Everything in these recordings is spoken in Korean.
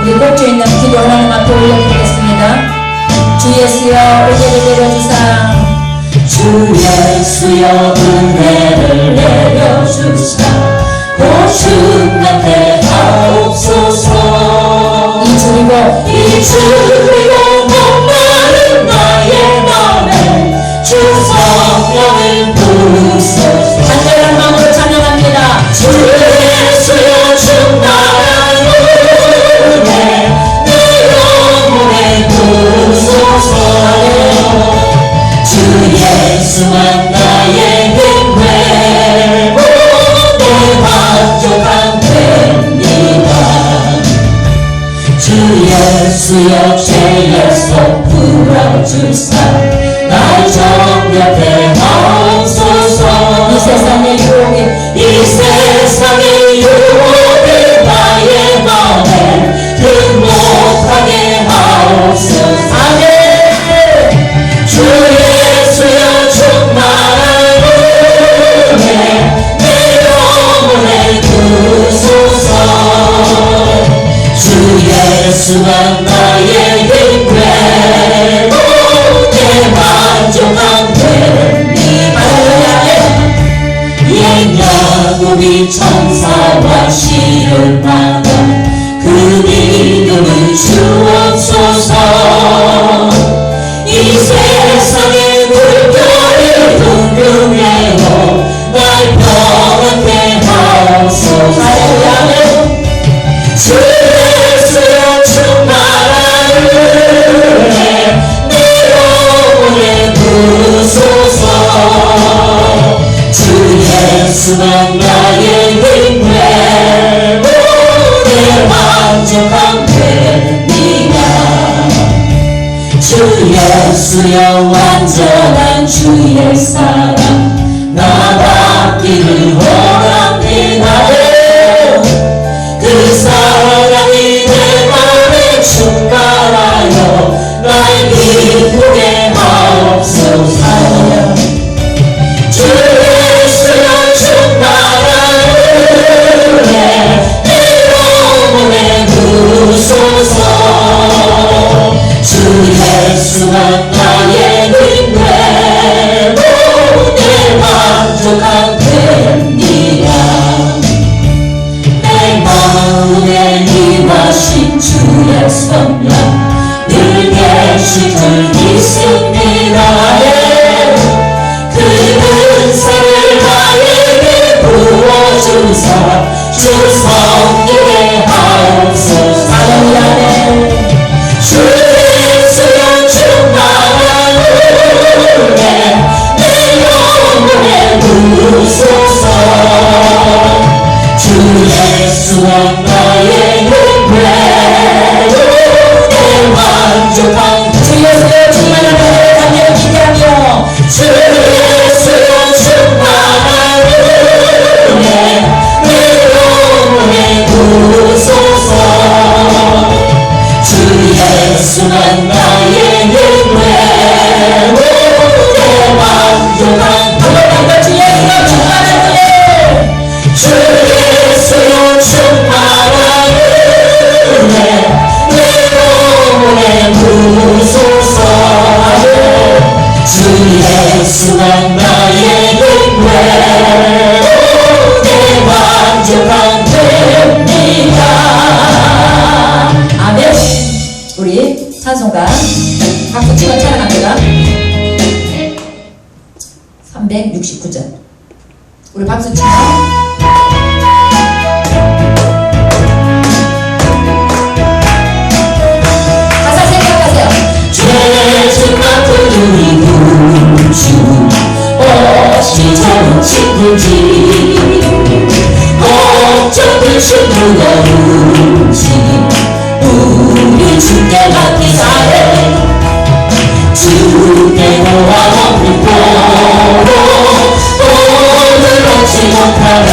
우리 꼭주 있는 기도 하나님 앞에 올려드리겠습니다. 주 예수여 은혜를 내려주사. 주 예수여 은혜를 내려주사. 고충 같게 하옵소서. 이 줄이고 목마른 나의 맘에 주 성령을 부으소서. 간절한 마음으로 찬양합니다. 주 예수여 충만한 은혜 내 영혼에 부으소서. 주 예수만 나의 힘 내 만족한 됩니다. 주 예수여 죄의 속 풀어주사. 날 정결케 하옵소서. 이 세상의 유혹에 이 세상의 유혹을 나의 맘에 등록하게 하옵소서. 아멘. 주 예수여 충만한 은혜 내 영혼에 부으소서. 주 예수만 나의 힘 되고 내 만족한 됩니다. 옛 야곱이 천사와 시름하던 그 믿음을 주옵소서. 이 세상의 물결을 둥둥해요 날 평안케 하옵소서. 주 예수여 충만한 은혜 내 영혼에 부으소서. 주 예수만 나의 힘 되고 내 만족한 됩니다. 주 예수여 완전한 주의 사랑 나 받기를 원합니다. 그 사랑이 내 맘에 충만하여 날 기쁘게 하옵소서. 주 예수여 충만한 은혜 내 영혼에 부으소서. 주 예수만 나의 힘 되고 내 만족한 됩니다. 내 마음에 임하신 주의 성령 늘 계실 줄 믿습니다. 그 은사를 나에게 부어주사 주 성령의 하옵소서. 주 예수여 충만한 은혜 내 영혼에 부으소서. 주 예수와 나의 힘 되고 내 만족한 주 예수여 충만한 은혜를 담대히 기대하며. 주 예수여 충만한 은혜 내 영혼에 부으소서. 주 예수만 나의 힘 되고 내 만족한 주 예수여 충만한 은혜. 주 예수여 충만한 은혜 내 영혼에 부으소서. 주 예수만 나의 힘 되고 내 만족한 됩니다. 아멘. 우리 찬송가 박수 치고 찬양합니다. 369절. 우리 박수 치고 가사 생각하세요. 죄진 같은 우리 구주 어찌 저런 친구지. 걱정 드신 누가 누군지 우리 주께 맡기사에 주께 고한 없는 보고 오늘 얻지 못하네.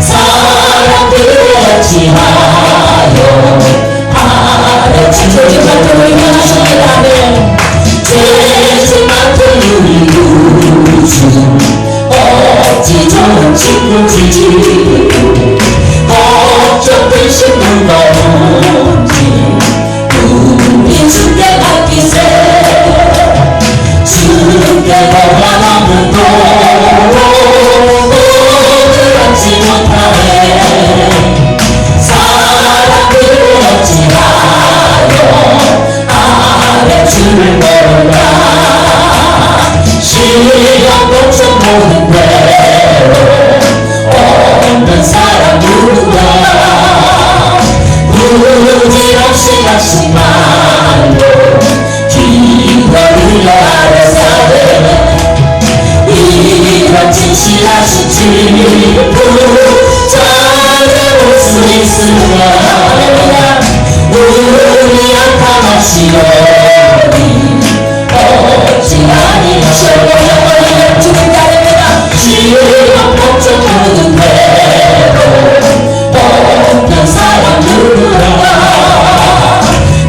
사람들을 어찌하여 죄진 같은 우리 변하십니다. 죄진 같은 우리 구주 어찌 저런 친구지. 걱정 드신 누가 우리 악함하시오니 어찌하니 시험을 주님 따릅니다. 지혜와 법적 모든 대로 뽑힌 사람 누구라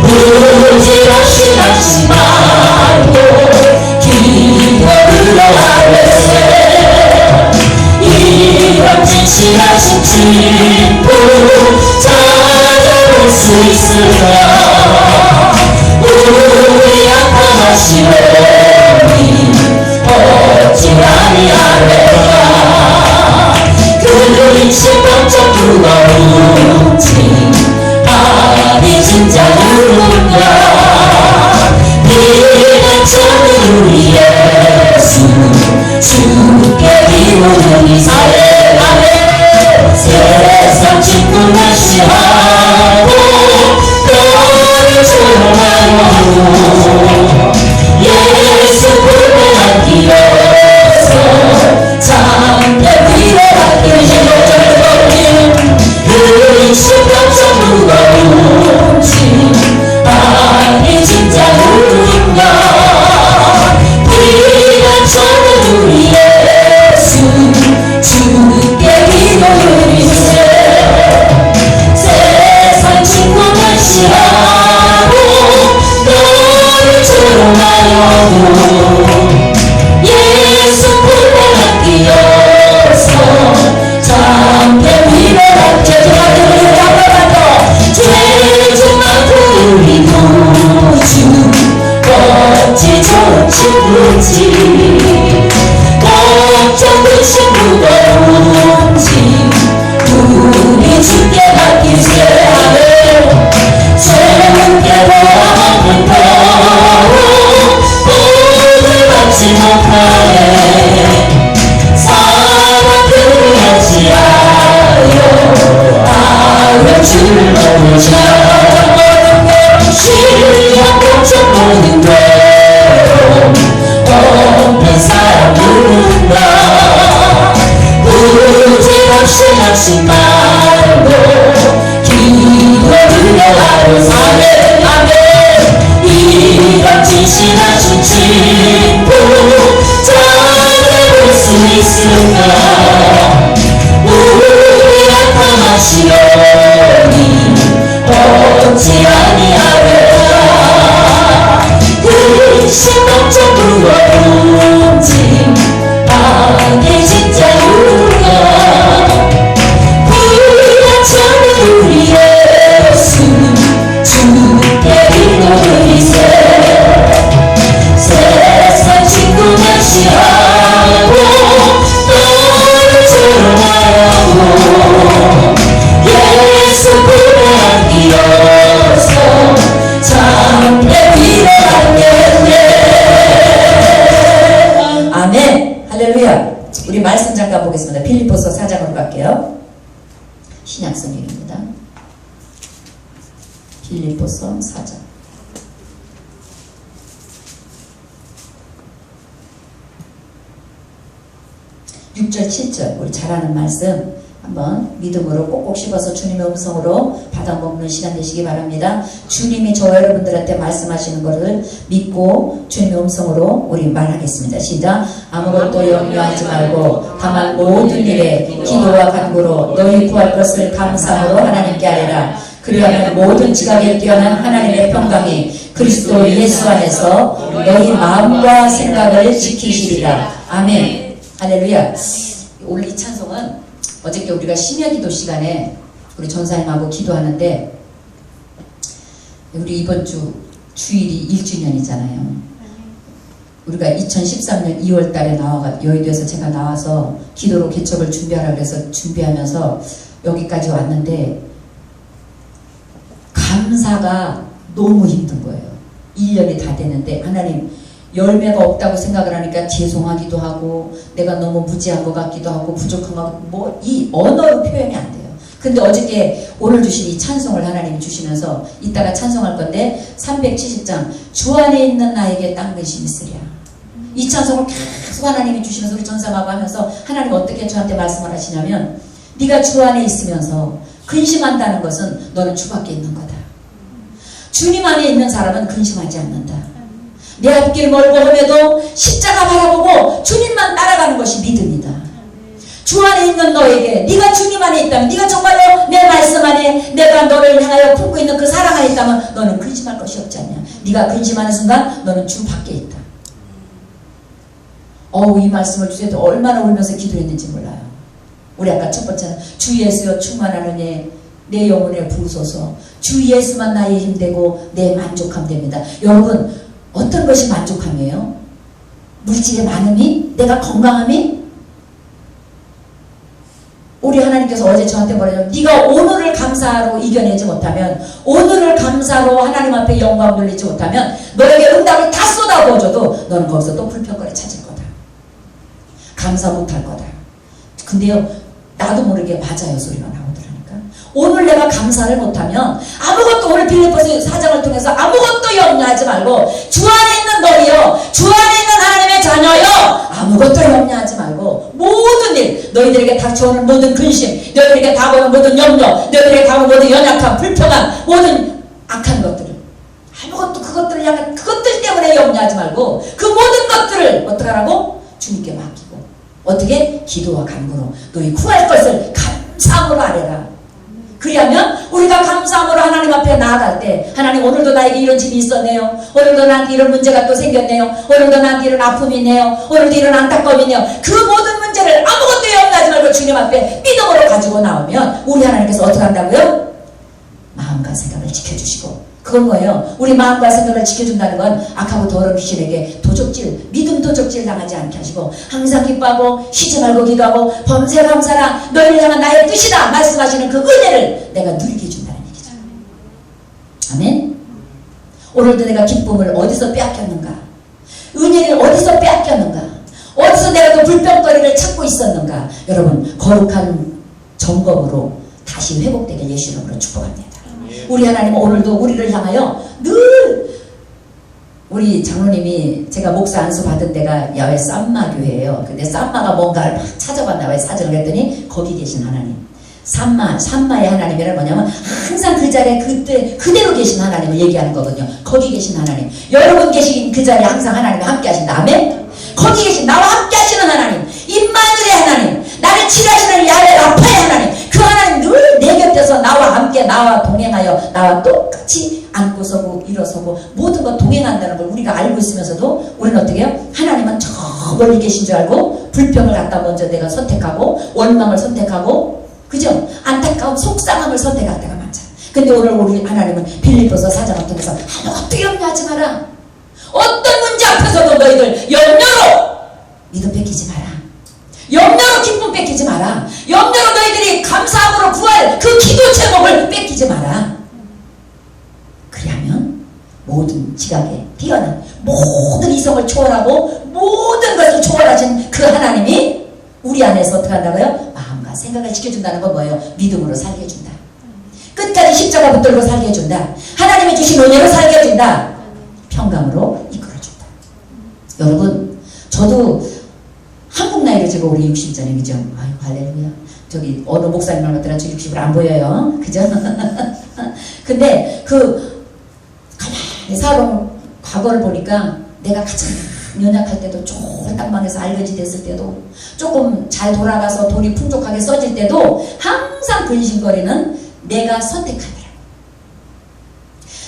부지런히 하지 말고 기도를 하랬세 이런 진실하신 친구 찾아볼 수 있을까 우리 악함하시오니 어찌 아니하랴 그들이 실법적 부러운지 아니 진짜 누군가 이는 저는 우리 예수 주께 비우는 이사에 세상 친구만 시하고 너를 조롱하고 예수 불배한 길에서 참게 위로하길 그 십병적 무거운지 아니 진짜 누군가 이는 저는 우리 예수 주께 기도드리세 세상 친구만 시하고 너를 조롱하여도 예수 불배한 끼어서 참게 위로하게 죄 좀 많고 우리 구주 어찌 좋은 친구지 걱정 근심 무거운지 우리 주께 맡기세 주께 보아하는 거로 오늘 받지 못하네 사랑을 하지하여 아뢰 주를 모르자 실력 걱정 모든 괴로움 없는 사람 누군가 부지런히 하지 말고 기도를 하는 아멘 이런 진실하신 친구 찾아볼 수 있을까 우리 악함하시오니 어찌 아니하랴 그 심각적 무거운지 아니 진짜 누가 우리가 찾는 우리 예수 주께 기도드리세 세상 친구만 시하고 너를 조롱하여도 예수 불배한 끼어서 참내 위로하겠네 아멘. 할렐루야. 우리 말씀 잠깐 보겠습니다. 빌립보서 4장으로 갈게요. 신약성경입니다. 빌립보서 4장. (6절) (7절) 우리 잘 아는 말씀 한번 믿음으로 꼭꼭 씹어서 주님의 음성으로 받아먹는 시간 되시기 바랍니다. 주님이 저 여러분들한테 말씀하시는 것을 믿고 주님의 음성으로 우리 말하겠습니다. 시작. 아무것도 염려하지 말고 다만 모든 일에 기도와 간구로 너희 구할 것을 감사함으로 하나님께 아뢰라. 그리하면 모든 지각에 뛰어난 하나님의 평강이 그리스도 예수 안에서 너희 마음과 생각을 지키시리라. 아멘. 할렐루야. 오늘 이 찬송은 어저께 우리가 심야기도 시간에 우리 전사님하고 기도하는데 우리 이번 주 주일이 1주년이잖아요. 우리가 2013년 2월 달에 여의도에서 제가 나와서 기도로 개척을 준비하라 그래서 준비하면서 여기까지 왔는데 감사가 너무 힘든 거예요. 1년이 다 됐는데 하나님 열매가 없다고 생각을 하니까 죄송하기도 하고 내가 너무 무지한 것 같기도 하고 부족한 것 같고 뭐 이 언어로 표현이 안 돼요. 근데 어저께 오늘 주신 이 찬송을 하나님이 주시면서 이따가 찬송할 건데 370장 주 안에 있는 나에게 딴 근심이 있으랴. 이 찬송을 계속 하나님이 주시면서 우리 전사하고 하면서 하나님 어떻게 저한테 말씀을 하시냐면 네가 주 안에 있으면서 근심한다는 것은 너는 주 밖에 있는 거다. 주님 안에 있는 사람은 근심하지 않는다. 내 앞길 멀고 험해도 십자가 바라보고 주님만 따라가는 것이 믿음이다. 주 안에 있는 너에게, 네가 주님 안에 있다면, 네가 정말로 내 말씀 안에 내가 너를 향하여 품고 있는 그 사랑 안에 있다면 너는 근심할 것이 없지 않냐. 네가 근심하는 순간 너는 주 밖에 있다. 이 말씀을 주셔도 얼마나 울면서 기도했는지 몰라요. 우리 아까 첫 번째는 주 예수여 충만한 은혜 내 영혼에 부으소서. 주 예수만 나의 힘되고 내 만족함 됩니다. 여러분, 어떤 것이 만족함이에요? 물질의 많음이? 내가 건강함이? 우리 하나님께서 어제 저한테 뭐라냐면, 네가 오늘을 감사로 이겨내지 못하면, 오늘을 감사로 하나님 앞에 영광 돌리지 못하면 너에게 응답을 다 쏟아부어줘도 너는 거기서 또 불평거리 찾을 거다. 감사 못할 거다. 근데요, 나도 모르게 맞아요 소리가 나오더라니까. 오늘 내가 감사를 못하면 아무것도, 오늘 빌립보서 4장을 통해서 아무것도 염려하지 말고 주 안에 있는 너희여, 주 안에 있는 하나님의 자녀여, 아무것도 염려하지 말고 모든 일, 너희들에게 닥쳐오는 모든 근심, 너희들에게 다가오는 모든 염려, 너희들에게 다가오는 모든 연약함, 불평함, 모든 악한 것들을, 아무것도 그것들을 향해, 그것들 때문에 염려하지 말고 그 모든 것들을 어떻게 하라고? 주님께 맡기고. 어떻게? 기도와 간구로 너희 구할 것을 감사함으로 아뢰라. 그리하면 우리가 감사함으로 하나님 앞에 나아갈 때, 하나님 오늘도 나에게 이런 짐이 있었네요. 오늘도 나한테 이런 문제가 또 생겼네요. 오늘도 나한테 이런 아픔이 있네요. 오늘도 이런 안타까움이 있네요. 그 모든 문제를 아무것도 염려하지 말고 주님 앞에 믿음으로 가지고 나오면 우리 하나님께서 어떻게 한다고요? 마음과 생각을 지켜주시고. 그건 뭐예요? 우리 마음과 생각을 지켜준다는 건 악하고 더러운 귀신에게 도적질, 믿음 도적질 당하지 않게 하시고, 항상 기뻐하고 쉬지 말고 기도하고 범세 감사라 너희를 향한 나의 뜻이다 말씀하시는 그 은혜를 내가 누리게 해준다는 얘기죠. 아멘. 오늘도 내가 기쁨을 어디서 빼앗겼는가? 은혜를 어디서 빼앗겼는가? 어디서 내가 그 불평거리를 찾고 있었는가? 여러분, 거룩한 점검으로 다시 회복되게 예수 이름으로 축복합니다. 우리 하나님은 오늘도 우리를 향하여 늘, 우리 장로님이, 제가 목사 안수 받은 데가 야외 쌈마교회예요. 근데 쌈마가 뭔가를 막 찾아봤나 봐요. 사정을 했더니 거기 계신 하나님, 쌈마의 하나님이란 뭐냐면 항상 그 자리에 그때 그대로 계신 하나님을 얘기하는 거거든요. 거기 계신 하나님, 여러분 계신 그 자리에 항상 하나님이 함께 하신다. 아멘. 거기 계신 나와 함께 하시는 하나님, 임마누엘의 하나님, 나를 치료하시는 야외 라파의 하나님, 그 하나님 늘 내 곁에서 나와 함께, 나와 동행하여 나와 똑같이 앉고 서고 일어서고 모든 것 동행한다는 걸 우리가 알고 있으면서도 우리는 어떻게 해요? 하나님은 저 멀리 계신 줄 알고 불평을 갖다 먼저 내가 선택하고 원망을 선택하고, 그죠? 안타까움, 속상함을 선택할 때가 많잖아. 근데 오늘 우리 하나님은 빌립보서 4장을 통해서 아무것도 염려하지 마라. 어떤 문제 앞에서도 너희들 염려로 믿음 뺏기지 마라. 염려로 기쁨 뺏기지 마라. 염려로 너희들이 감사함으로 구할 그 기도 제목을 뺏기지 마라. 그리하면 모든 지각에 뛰어난, 모든 이성을 초월하고 모든 것을 초월하신 그 하나님이 우리 안에서 어떻게 한다고요? 마음과 생각을 지켜준다는 건 뭐예요? 믿음으로 살게 해준다. 끝까지 십자가 붙들고 살게 해준다. 하나님이 주신 은혜로 살게 해준다. 평강으로 이끌어준다. 여러분, 저도 한국 나이로 제가 올해 60전에, 그죠? 아유, 할렐루야. 저기 어느 목사님 말 같더라. 저 60을 안 보여요. 그죠? 근데 가만히 살아온 과거를 보니까 내가 가장 연약할 때도, 쫄딱망해서 알거지 됐을 때도, 조금 잘 돌아가서 돈이 풍족하게 써질 때도 항상 근심거리는 내가 선택하더라.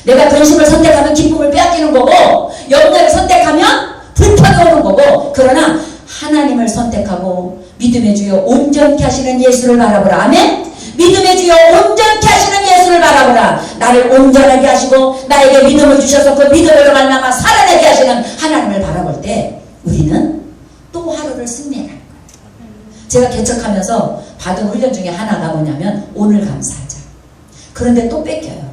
내가 근심을 선택하면 기쁨을 빼앗기는 거고, 염려를 선택하면 불평이 오는 거고, 그러나 하나님을 선택하고 믿음의 주여 온전케 하시는 예수를 바라보라. 아멘. 믿음의 주여 온전케 하시는 예수를 바라보라. 나를 온전하게 하시고 나에게 믿음을 주셔서 그 믿음으로 말미암아 살아내게 하시는 하나님을 바라볼 때 우리는 또 하루를 승리하는 거예요. 제가 개척하면서 받은 훈련 중에 하나가 뭐냐면 오늘 감사하자. 그런데 또 뺏겨요.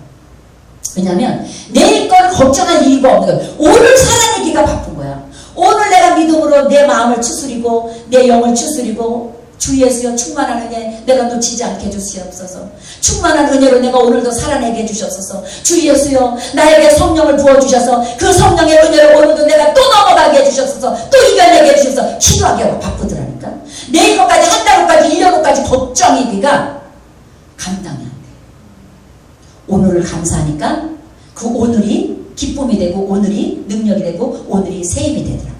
왜냐하면 내일 걸 걱정할 이유가 없는 거예요. 오늘 살아내기가 바쁜 거야. 오늘 내가 믿음으로 내 마음을 추스리고 내 영을 추스리고 주 예수여 충만한 은혜 내가 놓치지 않게 해주시옵소서. 충만한 은혜로 내가 오늘도 살아내게 해주셨소서. 주 예수여 나에게 성령을 부어주셔서 그 성령의 은혜로 오늘도 내가 또 넘어가게 해주셨소서. 또 이겨내게 해주셔서. 기도하기가 바쁘더라니까. 내일 것까지 한 달 후까지 1년 후까지 걱정이기가 감당이 안 돼. 오늘을 감사하니까 그 오늘이 기쁨이 되고 오늘이 능력이 되고 오늘이 새 힘이 되더라고요.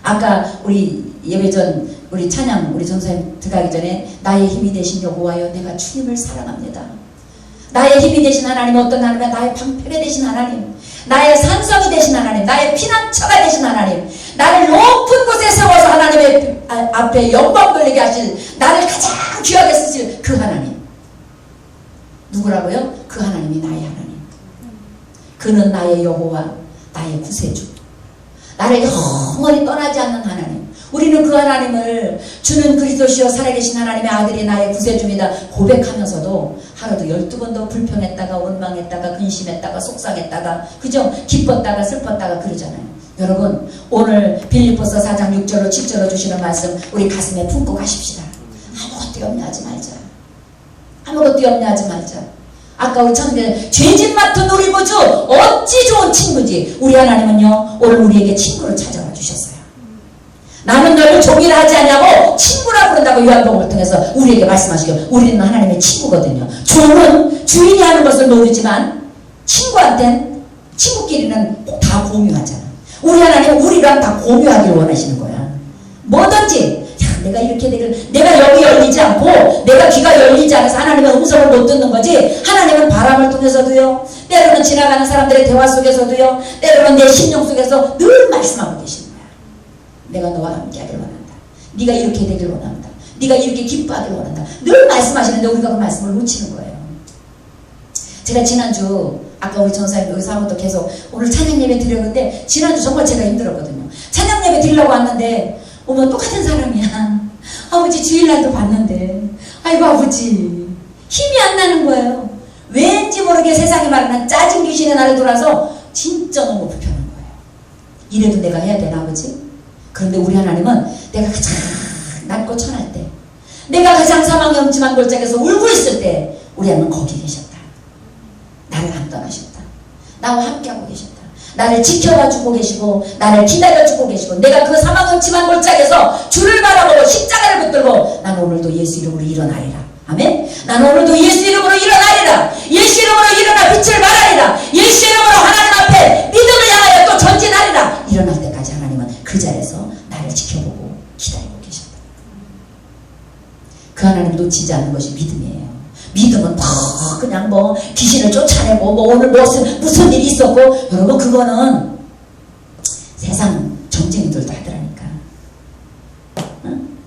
아까 우리 예배전 우리 찬양 우리 전사님 들어가기 전에 나의 힘이 되신 여호와여 내가 주님을 사랑합니다. 나의 힘이 되신 하나님 어떤 하나님 나의 방패가 되신 하나님 나의 산성이 되신 하나님 나의 피난처가 되신 하나님 나를 높은 곳에 세워서 하나님의 앞에 영광 돌리게 하실 나를 가장 귀하게 쓰실 그 하나님 누구라고요? 그 하나님이 나의 하나님 그는 나의 여호와 나의 구세주 나를 영원히 떠나지 않는 하나님 우리는 그 하나님을 주는 그리스도시여 살아계신 하나님의 아들이 나의 구세주입니다 고백하면서도 하루도 12번도 불평했다가 원망했다가 근심했다가 속상했다가 그죠? 기뻤다가 슬펐다가 그러잖아요. 여러분 오늘 빌립보서 4장 6절로 7절로 주시는 말씀 우리 가슴에 품고 가십시다. 아무것도 염려하지 말자. 아무것도 염려하지 말자. 아까 우리 청년들 죄짓 맡은 우리 구주 어찌 좋은 친구지. 우리 하나님은요 오늘 우리에게 친구를 찾아와 주셨어요. 나는 너를 종이라 하지 않냐고 친구라 부른다고 요한복음을 통해서 우리에게 말씀하시고 우리는 하나님의 친구거든요. 종은 주인이 하는 것을 모르지만 친구한테는 친구끼리는 다 공유하잖아. 우리 하나님은 우리랑 다 공유하길 원하시는 거야. 뭐든지 내가 이렇게 되길 내가 여기 열리지 않고 내가 귀가 열리지 않아서 하나님의 음성을 못 듣는 거지 하나님은 바람을 통해서도요 때로는 지나가는 사람들의 대화 속에서도요 때로는 내 심령 속에서 늘 말씀하고 계십니다. 내가 너와 함께 하길 원한다. 네가 이렇게 되길 원한다. 네가 이렇게 기뻐하길 원한다. 늘 말씀하시는데 우리가 그 말씀을 놓치는 거예요. 제가 지난주 아까 우리 전사님 여기서 한 번도 계속 오늘 찬양 예배 드렸는데 지난주 정말 제가 힘들었거든요. 찬양 예배 드리려고 왔는데 어머 똑같은 사람이야. 아버지 주일날도 봤는데 아이고 아버지 힘이 안 나는 거예요. 왠지 모르게 세상에 말하는 짜증 귀신의 나를 돌아서 진짜 너무 불편한 거예요. 이래도 내가 해야 되나 아버지? 그런데 우리 하나님은 내가 가장 낮고 천할 때 내가 가장 사망의 음침한 골짜기에서 울고 있을 때 우리 하나님은 거기 계셨다. 나를 안 떠나셨다. 나와 함께하고 계셨다. 나를 지켜봐주고 계시고 나를 기다려주고 계시고 내가 그 사망의 음침한 골짜기에서 주를 바라보고 십자가를 붙들고 난 오늘도 예수 이름으로 일어나리라. 아멘. 난 오늘도 예수 이름으로 일어나리라. 예수 이름으로 일어나 빛을 발하리라. 예수 이름으로 하나님 앞에 믿음을 향하여 또 전진하리라. 일어날 때까지 하나님은 그 자리에서 나를 지켜보고 기다리고 계셨다. 그 하나님 놓치지 않는 것이 믿음이에요. 믿음은 그냥 귀신을 쫓아내고 오늘 무슨 일이 있었고 여러분 그거는 세상 정쟁이들도 하더라니까. 응?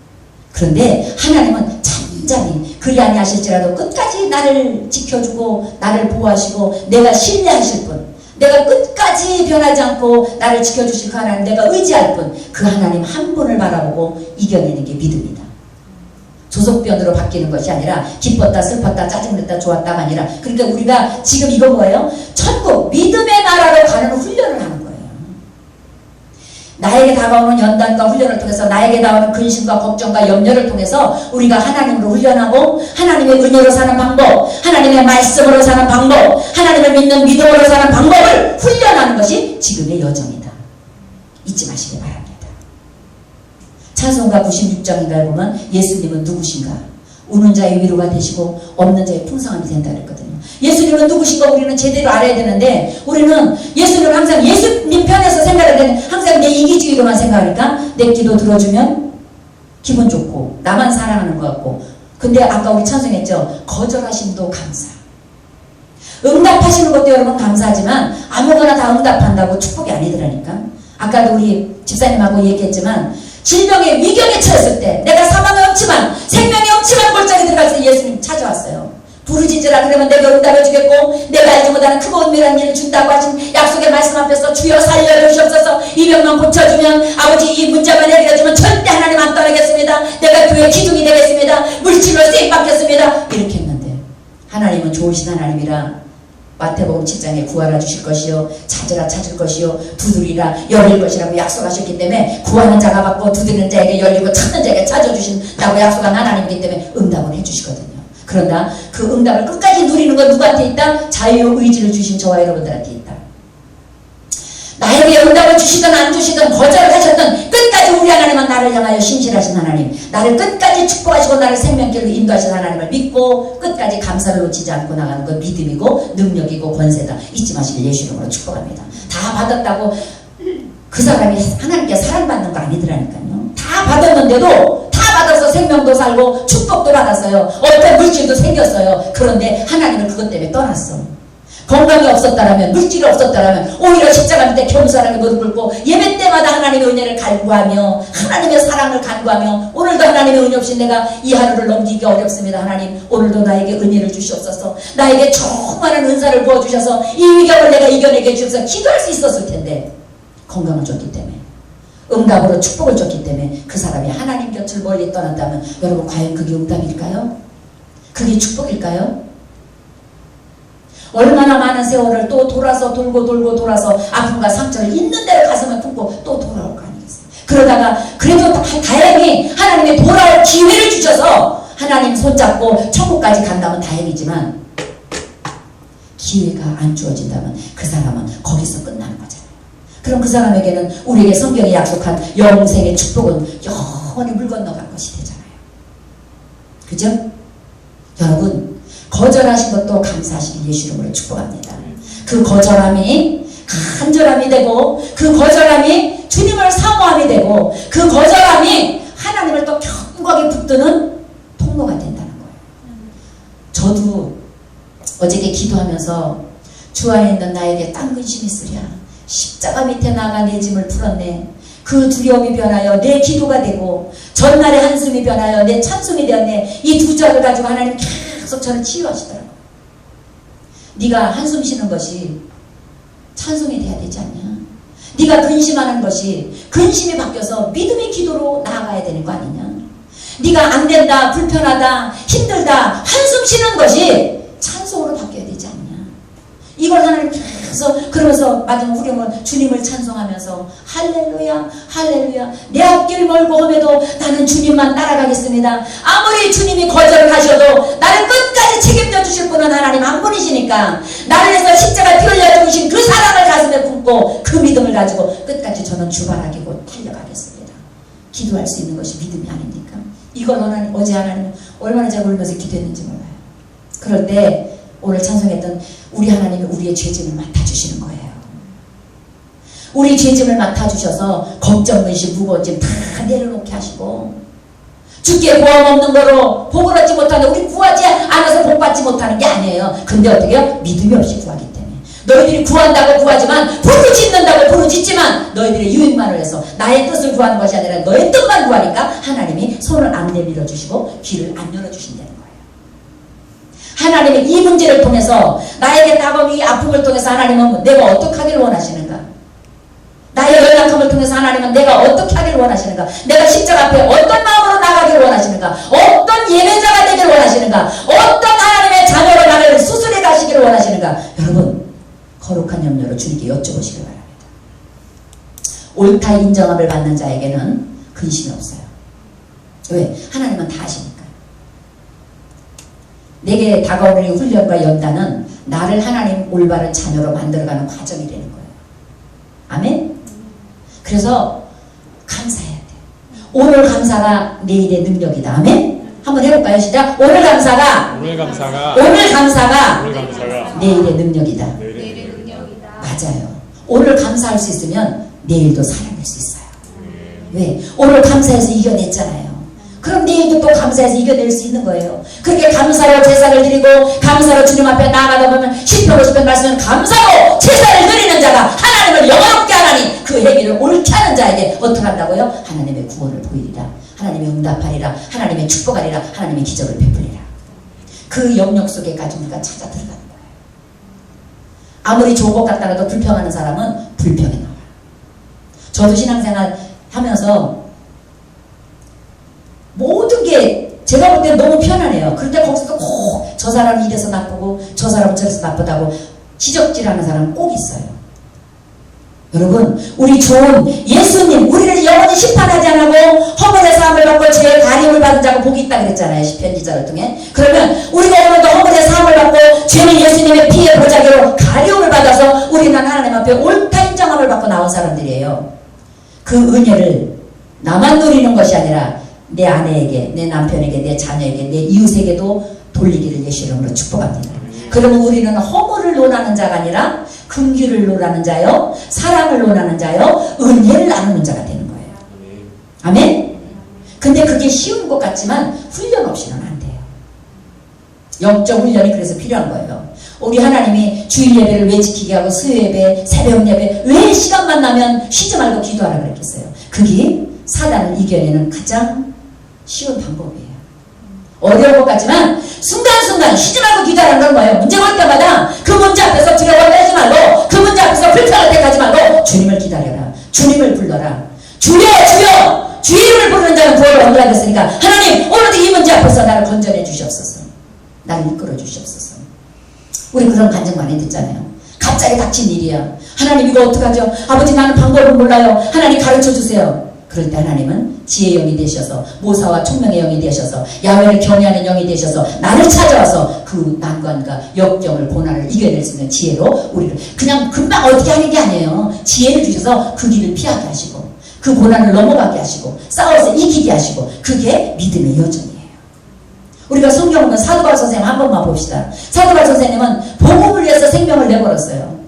그런데 하나님은 잔잔히 그리 아니하실지라도 끝까지 나를 지켜주고 나를 보호하시고 내가 신뢰하실 분 내가 끝까지 변하지 않고 나를 지켜주실 그 하나님 내가 의지할 분 그 하나님 한 분을 바라보고 이겨내는 게 믿음이다. 조속변으로 바뀌는 것이 아니라 기뻤다 슬펐다 짜증냈다 좋았다가 아니라 그러니까 우리가 지금 이거 뭐예요? 천국 믿음의 나라로 가는 훈련을 하는 거예요. 나에게 다가오는 연단과 훈련을 통해서 나에게 다가오는 근심과 걱정과 염려를 통해서 우리가 하나님으로 훈련하고 하나님의 은혜로 사는 방법 하나님의 말씀으로 사는 방법 하나님을 믿는 믿음으로 사는 방법을 훈련하는 것이 지금의 여정이다. 잊지 마시기 바랍니다. 찬송가 96장인가에 보면 예수님은 누구신가? 우는 자의 위로가 되시고 없는 자의 풍성함이 된다 그랬거든요. 예수님은 누구신가 우리는 제대로 알아야 되는데 우리는 예수님을 항상 예수님 편에서 생각할 때는 항상 내 이기주의로만 생각하니까 내 기도 들어주면 기분 좋고 나만 사랑하는 것 같고 근데 아까 우리 찬송했죠. 거절하심도 감사. 응답하시는 것도 여러분 감사하지만 아무거나 다 응답한다고 축복이 아니더라니까. 아까도 우리 집사님하고 얘기했지만 질병의 위경에 처했을 때 내가 사망의 엄침한 생명의 엄침한 골짜기 들어갈 때 예수님 찾아왔어요. 부르짖으라 그러면 내가 응답해 주겠고 내가 알지 못하는 크고 은밀한 일을 준다고 하신 약속의 말씀 앞에서 주여 살려주시옵소서 이 병만 고쳐주면 아버지 이 문제만 해결해주면 절대 하나님 안 떠나겠습니다. 내가 교회 기둥이 되겠습니다. 물질로 쓰임받겠습니다. 이렇게 했는데 하나님은 좋으신 하나님이라 마태복음 7장에 구하라 주실 것이요 찾으라 찾을 것이요 두드리라 열릴 것이라고 약속하셨기 때문에 구하는 자가 받고 두드리는 자에게 열리고 찾는 자에게 찾아주신다고 약속한 하나님이기 때문에 응답을 해주시거든요. 그러나 그 응답을 끝까지 누리는 건 누구한테 있다? 자유의지를 주신 저와 여러분들한테 있다. 나에게 응답을 주시든 안 주시든 거절을 하셨든 끝까지 우리 하나님은 나를 향하여 신실하신 하나님, 나를 끝까지 축복하시고 나를 생명길로 인도하신 하나님을 믿고 끝까지 감사를 놓치지 않고 나가는 건 믿음이고 능력이고 권세다. 잊지 마시길 예수 이름으로 축복합니다. 다 받았다고 그 사람이 하나님께 사랑받는 거 아니더라니까요. 다 받았는데도 다 받아서 생명도 살고 축복도 받았어요. 어떤 물질도 생겼어요. 그런데 하나님은 그것 때문에 떠났어. 건강이 없었다라면, 물질이 없었다라면 오히려 십자가 밑에 겸손하게 무릎 꿇고 예배 때마다 하나님의 은혜를 간구하며 하나님의 사랑을 간구하며 오늘도 하나님의 은혜 없이 내가 이 하루를 넘기기 어렵습니다. 하나님 오늘도 나에게 은혜를 주시옵소서. 나에게 정말은 은사를 부어주셔서 이 위경을 내가 이겨내게 주셔서 기도할 수 있었을 텐데 건강을 줬기 때문에 응답으로 축복을 줬기 때문에 그 사람이 하나님 곁을 멀리 떠난다면 여러분 과연 그게 응답일까요? 그게 축복일까요? 얼마나 많은 세월을 또 돌아서 돌고 돌아서 아픔과 상처를 있는 대로 가슴을 품고 또 돌아올 거 아니겠어요? 그러다가 그래도 다행히 하나님이 돌아올 기회를 주셔서 하나님 손잡고 천국까지 간다면 다행이지만 기회가 안 주어진다면 그 사람은 거기서 끝나는 거잖아요. 그럼 그 사람에게는 우리에게 성경이 약속한 영생의 축복은 영원히 물 건너간 것이 되잖아요. 그죠? 여러분 거절하신 것도 감사하시길 예수 이름으로 축복합니다. 그 거절함이 간절함이 되고 그 거절함이 주님을 사모함이 되고 그 거절함이 하나님을 또 견고하게 붙드는 통로가 된다는 거예요. 저도 어저께 기도하면서 주 안에 있는 나에게 딴 근심이 있으랴 십자가 밑에 나가 내 짐을 풀었네. 그 두려움이 변하여 내 기도가 되고 전날의 한숨이 변하여 내 찬송이 되었네. 이 두 절을 가지고 하나님 계속 저를 치유하시더라고요. 네가 한숨 쉬는 것이 찬송이 돼야 되지 않냐? 네가 근심하는 것이 근심이 바뀌어서 믿음의 기도로 나아가야 되는 거 아니냐? 네가 안 된다, 불편하다, 힘들다, 한숨 쉬는 것이 찬송으로 바뀌어야 되지 않냐? 이걸 하나님 계속 그러면서 마지막 우리는 주님을 찬송하면서 할렐루야 할렐루야 내 앞길 멀고 험해도 나는 주님만 따라가겠습니다. 아무리 주님이 거절을 하셔도 나를 끝까지 책임져 주실 분은 하나님 한 분이시니까 나를 위해서 십자가 피 흘려 죽으신 그 사랑을 가슴에 품고 그 믿음을 가지고 끝까지 저는 주바라기고 달려가겠습니다. 기도할 수 있는 것이 믿음이 아닙니까? 이걸 하나님 어제 하나님 얼마나 제가 울면서 기도했는지 몰라요. 그럴 때 오늘 찬송했던 우리 하나님이 우리의 죄짐을 맡아주시는 거예요. 우리 죄짐을 맡아주셔서 걱정, 근심, 무거운 짐 다 내려놓게 하시고 주께 보험 없는 거로 복을 얻지 못하는 우리 구하지 않아서 복 받지 못하는 게 아니에요. 근데 어떻게 해요? 믿음이 없이 구하기 때문에 너희들이 구한다고 구하지만 부르짖는다고 부르짖지만 너희들의 유익만을 해서 나의 뜻을 구하는 것이 아니라 너의 뜻만 구하니까 하나님이 손을 안 내밀어 주시고 귀를 안 열어주신다는 거예요. 하나님의 이 문제를 통해서 나에게 다가온 이 아픔을 통해서 하나님은 내가 어떻게 하길 원하시는가? 나의 연약함을 통해서 하나님은 내가 어떻게 하길 원하시는가? 내가 십자가 앞에 어떤 마음으로 나가길 원하시는가? 어떤 예배자가 되길 원하시는가? 어떤 하나님의 자녀로 나를 수술해 가시기를 원하시는가? 여러분 거룩한 염려로 주님께 여쭤보시길 바랍니다. 옳다 인정함을 받는 자에게는 근심이 없어요. 왜? 하나님은 다 아시니까. 내게 다가오는 이 훈련과 연단은 나를 하나님 올바른 자녀로 만들어가는 과정이 되는 거예요. 아멘? 그래서 감사해야 돼. 오늘 감사가 내일의 능력이다. 아멘? 한번 해볼까요? 시작. 오늘 감사가 내일의 능력이다. 맞아요. 오늘 감사할 수 있으면 내일도 살아낼 수 있어요. 왜? 오늘 감사해서 이겨냈잖아요. 그럼 내일도 또 감사해서 이겨낼 수 있는 거예요. 그렇게 감사로 제사를 드리고 감사로 주님 앞에 나아가다 보면 시편 50편 말씀은 감사로 제사를 드리는 자가 하나님을 영화롭게 하나니 그 행위를 옳게 하는 자에게 어떻게 한다고요? 하나님의 구원을 보이리라. 하나님의 응답하리라. 하나님의 축복하리라. 하나님의 기적을 베풀리라. 그 영역 속에까지 우리가 찾아 들어가는 거예요. 아무리 좋은 것 같다가도 불평하는 사람은 불평에 나와요. 저도 신앙생활 하면서 모든 게 제가 볼 때 너무 편안해요. 그런데 거기서도 꼭 저 사람이 이래서 나쁘고 저 사람은 저래서 나쁘다고 지적질하는 사람은 꼭 있어요. 여러분 우리 좋은 예수님 우리를 영원히 심판하지 않고 허물의 사함을 받고 죄의 가림을 받은 자가 복이 있다 그랬잖아요. 시편 기자를 통해. 그러면 우리가 오늘도 허물의 사함을 받고 죄는 예수님의 피의 보자기로 가림을 받아서 우리는 하나님 앞에 옳다 인정함을 받고 나온 사람들이에요. 그 은혜를 나만 누리는 것이 아니라 내 아내에게, 내 남편에게, 내 자녀에게, 내 이웃에게도 돌리기를 예수 이름으로 축복합니다. 그러면 우리는 허물을 논하는 자가 아니라 긍휼을 논하는 자요, 사랑을 논하는 자요, 은혜를 나누는 자가 되는 거예요. 아멘? 근데 그게 쉬운 것 같지만 훈련 없이는 안 돼요. 영적 훈련이 그래서 필요한 거예요. 우리 하나님이 주일 예배를 왜 지키게 하고 수요 예배, 새벽 예배 왜 시간만 나면 쉬지 말고 기도하라 그랬겠어요? 그게 사단을 이겨내는 가장 쉬운 방법이에요. 어려운 것 같지만 순간순간 쉬지 말고 기도하라는 건 뭐예요? 문제가 올 때마다 그 문제 앞에서 두려워 떨지 말고 그 문제 앞에서 불평할 때까지 말고 주님을 기다려라. 주님을 불러라. 주여 주여 주의 이름을 부르는 자는 구원을 얻으라 그랬으니까 하나님 오늘도 이 문제 앞에서 나를 건져내 주시옵소서. 나를 이끌어 주시옵소서. 우리 그런 간증 많이 듣잖아요. 갑자기 닥친 일이야. 하나님 이거 어떡하죠? 아버지 나는 방법을 몰라요. 하나님 가르쳐 주세요. 그럴 때 하나님은 지혜의 영이 되셔서 모사와 총명의 영이 되셔서 야훼를 경외하는 영이 되셔서 나를 찾아와서 그 난관과 역경을 고난을 이겨낼 수 있는 지혜로 우리를 그냥 금방 어떻게 하는 게 아니에요. 지혜를 주셔서 그 길을 피하게 하시고 그 고난을 넘어가게 하시고 싸워서 이기게 하시고 그게 믿음의 여정이에요. 우리가 성경 보면 사도바울 선생님 한 번만 봅시다. 사도바울 선생님은 복음을 위해서 생명을 내버렸어요.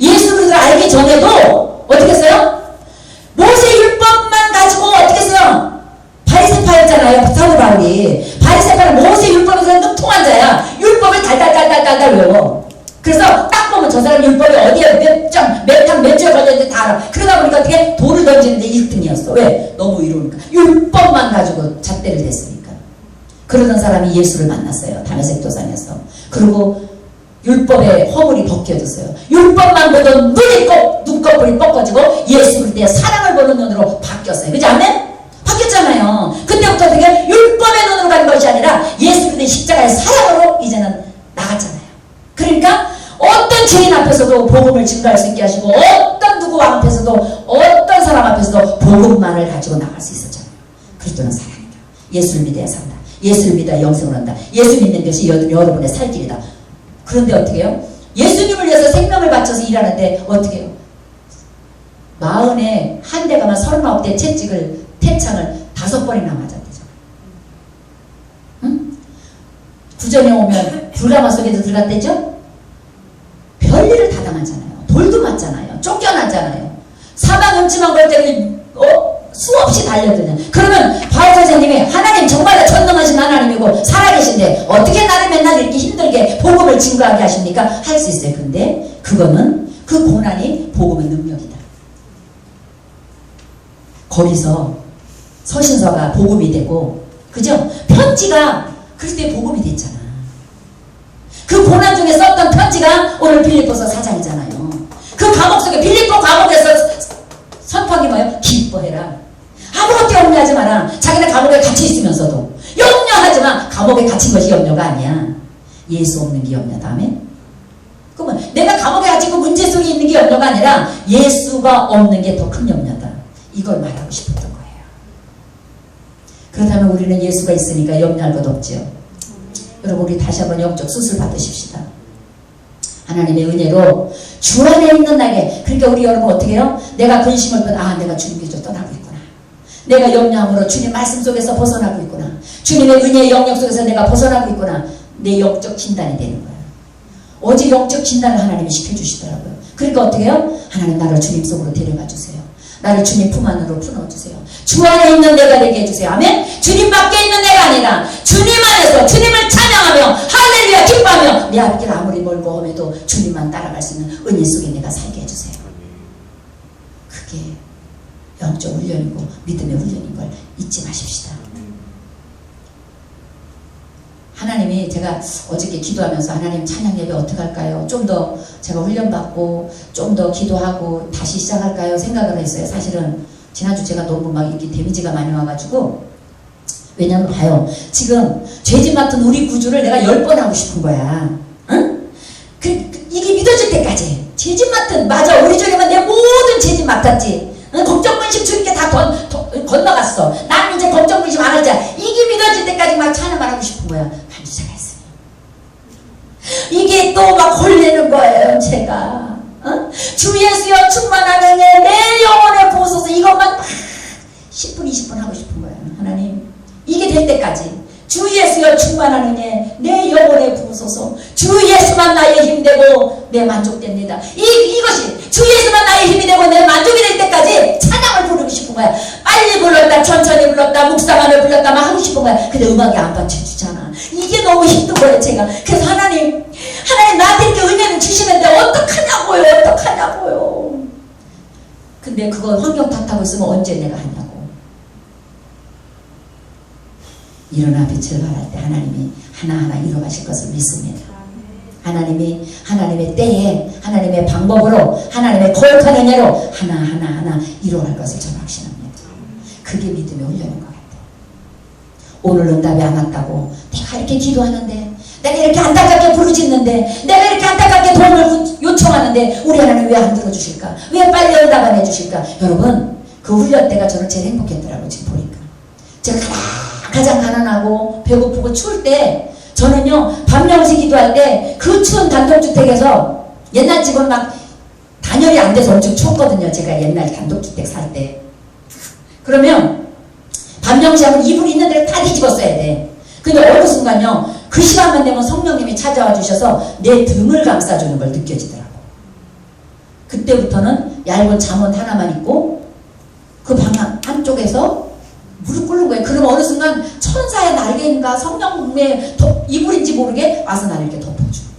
예수 그리스도를 알기 전에도 어떻게 했어요? 모세 율법만 가지고 어떻게 했어요? 바리새파였잖아요. 사도 바울이. 바리새파는 모세 율법에서 능통한 자야. 율법을 달달달달달달 외워. 그래서 딱 보면 저 사람 율법이 어디에 몇 주에 걸렸는지 다 알아. 그러다 보니까 어떻게 돌을 던지는데 1등이었어. 왜? 너무 이루니까. 율법만 가지고 잣대를 댔으니까. 그러던 사람이 예수를 만났어요. 다메섹 도상에서. 그리고 율법의 허물이 벗겨졌어요. 율법만 보던 눈꺼풀이 뻗어지고 예수 그리스도의 사랑을 보는 눈으로 바뀌었어요. 그죠? 아멘? 바뀌었잖아요. 그때부터 어떻게 율법의 눈으로 간 것이 아니라 예수 그리스도의 십자가의 사랑으로 이제는 나갔잖아요. 그러니까 어떤 죄인 앞에서도 복음을 증거할 수 있게 하시고 어떤 누구 앞에서도 어떤 사람 앞에서도 복음만을 가지고 나갈 수 있었잖아요. 그리스도는 사랑이다. 예수를 믿어야 산다. 예수를 믿어야 영생을 한다. 예수 믿는 것이 여러분의 살 길이다. 그런데 어떻게 해요? 예수님을 위해서 생명을 바쳐서 일하는데 어떻게 해요? 40에 한 대 가면 39대 태창을 5번이나 맞았대잖아. 응? 구전에 오면 불가마 속에도 들어갔대죠? 별일을 다 당하잖아요. 돌도 맞잖아요. 쫓겨나잖아요. 사망 음침한 걸 때문에 수없이 달려드는. 그러면 바울 선생님이 하나님 정말 전능하신 하나님이고 살아계신데 어떻게 나를 맨날 이렇게 힘들게 복음을 증거하게 하십니까? 할 수 있어요. 근데 그거는 그 고난이 복음의 능력이다. 거기서 서신서가 복음이 되고 그죠? 편지가 그리스도의 복음이 됐잖아. 그 고난 중에 썼던 편지가 오늘 빌립보서 4장이잖아요. 그 감옥 속에 빌립보 감옥에서 선포한 게 뭐예요? 기뻐해라. 아무것도 염려하지 마라. 자기는 감옥에 갇혀 있으면서도 염려하지 마. 감옥에 갇힌 것이 염려가 아니야. 예수 없는 게 염려다. 아멘? 그러면 내가 감옥에 갇히고 문제 속에 있는 게 염려가 아니라 예수가 없는 게 더 큰 염려다. 이걸 말하고 싶었던 거예요. 그렇다면 우리는 예수가 있으니까 염려할 것 없지요. 여러분 우리 다시 한번 영적 수술 받으십시다. 하나님의 은혜로 주 안에 있는 나에게. 그러니까 우리 여러분 어떻게 해요? 내가 근심을 내가 주님께서 떠나고 있구나. 내가 염려함으로 주님 말씀 속에서 벗어나고 있구나. 주님의 은혜의 영역 속에서 내가 벗어나고 있구나. 내 영적 진단이 되는 거야. 어제 영적 진단을 하나님이 시켜주시더라고요. 그러니까 어떻게 해요? 하나님 나를 주님 속으로 데려가 주세요. 나를 주님 품 안으로 풀어주세요. 주 안에 있는 내가 되게 해주세요. 아멘? 주님 밖에 있는 내가 아니라 주님 안에서 주님을 찬양하며 할렐루야 기뻐하며 내 앞길 아무리 멀고 험해도 주님만 따라갈 수 있는 은혜 속에 내가 살게 해주세요. 그게 영적 훈련이고 믿음의 훈련인 걸 잊지 마십시다. 하나님이 제가 어저께 기도하면서 하나님 찬양 예배 어떻게 할까요? 좀 더 제가 훈련받고 좀 더 기도하고 다시 시작할까요? 생각을 했어요. 사실은 지난주 제가 너무 막 이렇게 데미지가 많이 와가지고. 왜냐면 봐요. 지금 죄짓 맡은 우리 구주를 내가 10번 하고 싶은 거야. 응? 이게 믿어질 때까지 죄짓 맡은, 맞아, 우리 중에만 내 모든 죄짓 맡았지. 응? 걱정 근심 주님께 다 건너갔어. 난 이제 걱정 근심 안 하자. 이게 믿어질 때까지 막 찬양을 하고 싶은 거야. 반주자가 있어요. 이게 또 막 걸리는 거예요. 제가 주 예수여 충만하는 내 영혼에 부으소서. 이것만 10분 20분 하고 싶은 거예요. 하나님 이게 될 때까지 주 예수여 충만하는 내 영혼에 부으소서. 주 예수만 나의 힘이 되고 내 만족됩니다. 이것이 주 예수만 나의 힘이 되고 내 만족이 될 때까지 찬양을 부르고 싶은 거야. 빨리 불렀다 천천히 불렀다 묵상함을 불렀다 막 하고 싶은 거야. 근데 음악이 안 받쳐주잖아. 이게 너무 힘든 거예요 제가. 그래서 하나님 나한테 이렇게 은혜를 주시는데 어떡하냐고요. 근데 그거 환경 탓하고 있으면 언제 내가 하냐고. 일어나 빛을 발할 때 하나님이 하나하나 이루어가실 것을 믿습니다. 하나님이 하나님의 때에 하나님의 방법으로 하나님의 거룩한 은혜로 하나하나 이루어갈 것을 저는 확신합니다. 그게 믿음의 훈련인 것 같아요. 오늘 응답이 안 왔다고 내가 이렇게 기도하는데 내가 이렇게 안타깝게 부르짖는데 내가 이렇게 안타깝게 도움을 요청하는데 우리 하나님 왜 안 들어주실까? 왜 빨리 응답 안 해주실까? 여러분 그 훈련 때가 저는 제일 행복했더라고요. 지금 보니까 제가 가장 가난하고 배고프고 추울 때 저는요 밤 0시 기도할 때 그 추운 단독주택에서 옛날 집은 막 단열이 안 돼서 엄청 추웠거든요. 제가 옛날 단독주택 살 때. 그러면 밤 0시 하면 이불 있는 데를 다 뒤집었어야 돼. 근데 어느 순간요 그 시간만 되면 성령님이 찾아와 주셔서 내 등을 감싸주는 걸 느껴지더라고. 그때부터는 얇은 잠옷 하나만 입고 그 방 한쪽에서 무릎 꿇는 거예요. 그러면 어느 순간 천사의 날개인가 성령의 이불인지 모르게 와서 나를 이렇게 덮어주는 거예요.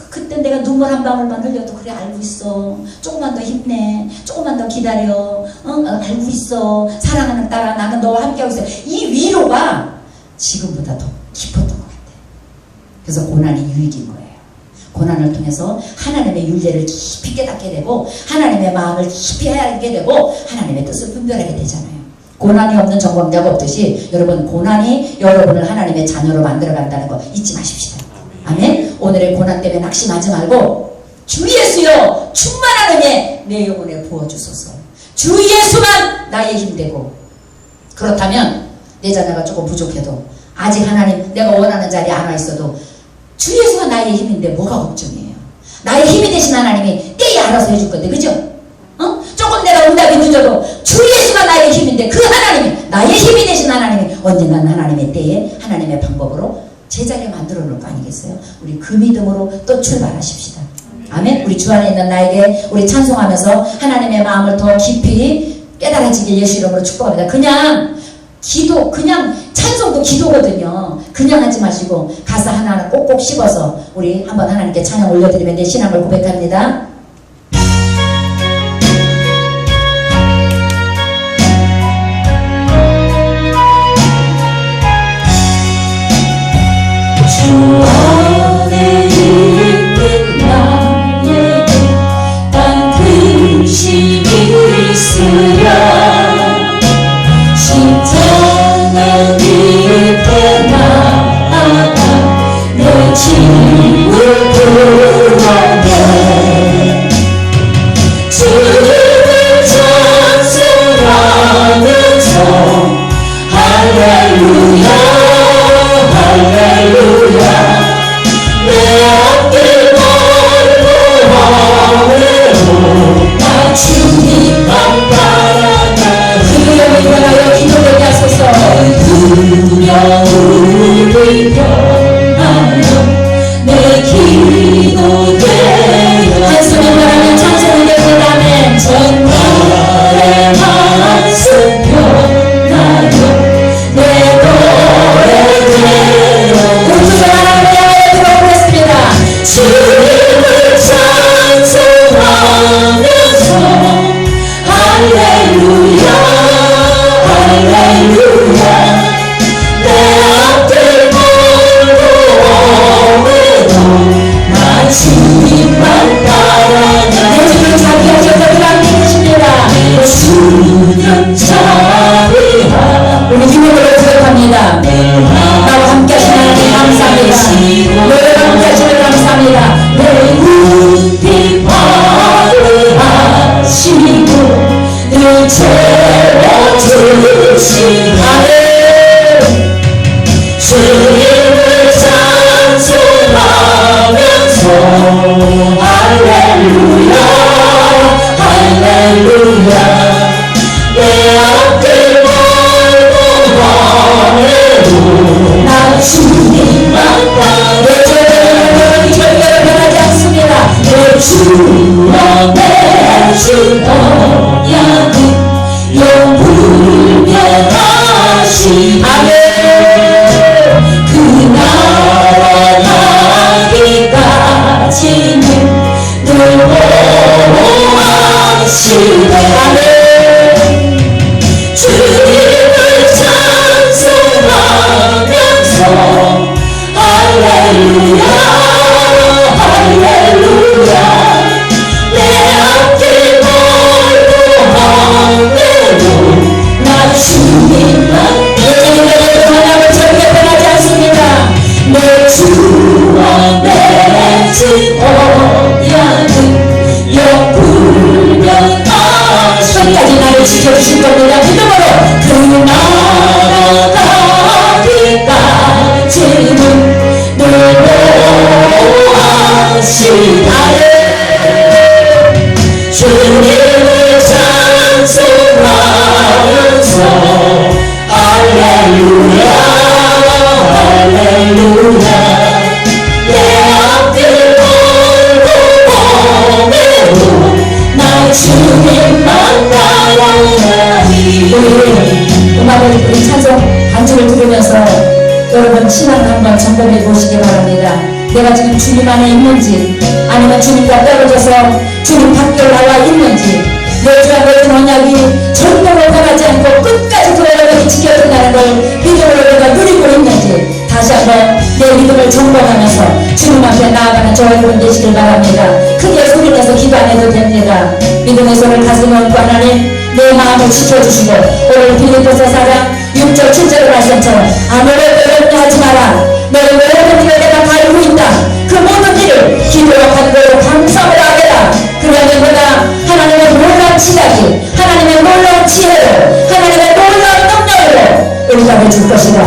그때 내가 눈물 한 방울만 흘려도 그래 알고 있어. 조금만 더 힘내. 조금만 더 기다려. 알고 있어. 사랑하는 딸아 나는 너와 함께하고 있어. 이 위로가 지금보다 더 깊었던 것 같아요. 그래서 고난이 유익인 거예요. 고난을 통해서 하나님의 윤례를 깊이 깨닫게 되고 하나님의 마음을 깊이 알게 되고 하나님의 뜻을 분별하게 되잖아요. 고난이 없는 정범자가 없듯이 여러분 고난이 여러분을 하나님의 자녀로 만들어 간다는 거 잊지 마십시다. 아멘. 오늘의 고난 때문에 낙심하지 말고 주 예수여 충만한 은혜 내 영혼에 부어주소서. 주 예수만 나의 힘되고 그렇다면 내 자녀가 조금 부족해도 아직 하나님 내가 원하는 자리에 안 와 있어도 주 예수가 나의 힘인데 뭐가 걱정이에요. 나의 힘이 되신 하나님이 때에 알아서 해줄 건데 그죠? 조금 내가 응답이 늦어도 주 예수가 나의 힘인데 그 하나님이 나의 힘이 되신 하나님이 언젠간 하나님의 때에 하나님의 방법으로 제자리에 만들어 놓을 거 아니겠어요? 우리 그 믿음으로 또 출발하십시다. 아멘. 우리 주 안에 있는 나에게 우리 찬송하면서 하나님의 마음을 더 깊이 깨달아지게 예수 이름으로 축복합니다. 그냥 기도 그냥 찬송도 기도거든요. 그냥 하지 마시고 가사 하나하나 꼭꼭 씹어서 우리 한번 하나님께 찬양 올려드리면 내 신앙을 고백합니다. 주 안에 있는 나에게 단 근심이 있으랴 십자가 밑에 나아가 내 짐을 구하네 주님을 찬송하면서 할렐루야 할렐루야 내 앞길 멀고 어려워 나 주님만 바라나 두려움을 변하여 기도되게 하소서. 두려움을 변하여 내 기도 할렐루야 내 앞길 멀고 험해도 나 주님만 예전에 하나님을 절대 떠나지 않습니다. 내 주와 내 집 어디야든 영불변하시 끝까지 나를 지켜주실 겁니다. 믿음으로 그 나라 가기까지는 늘 보호하시나에 주님을 찬송하면서 할렐루야 할렐루야 내 앞길 멀고 험해도 나 주님만 바라보니 음악을 우리 찬송 반주를 들으면서 여러분 신앙을 한번 점검해 보시기 바랍니다. 내가 지금 주님 안에 있는지 아니면 주님과 떨어져서 주님 밖에 나와 있는지 내 주와 맺은 언약이 절대로 변하지 않고 끝까지 그러려니 지켜준다는 걸 믿음으로 내가 누리고 있는지 다시 한번 내 믿음을 점검하면서 주님 앞에 나아가는 저와 여러분 되시길 바랍니다. 크게 소리내서 기도 안 해도 됩니다. 믿음의 손을 가슴에 얹고 하나님 내 마음을 지켜주시고 오늘 빌립보서 4장 6절 7절 말씀처럼 아무래도 염려 하지 마라. 너의 모든 일을 내가 다 알고 있다. 그 모든 일을 기도와 간구로 감사를 하게라. 그러면 내가 하나님의 놀라운 지각이 하나님의 놀라운 지혜로 하나님의 놀라운 능력으로 응답해 줄 것이다.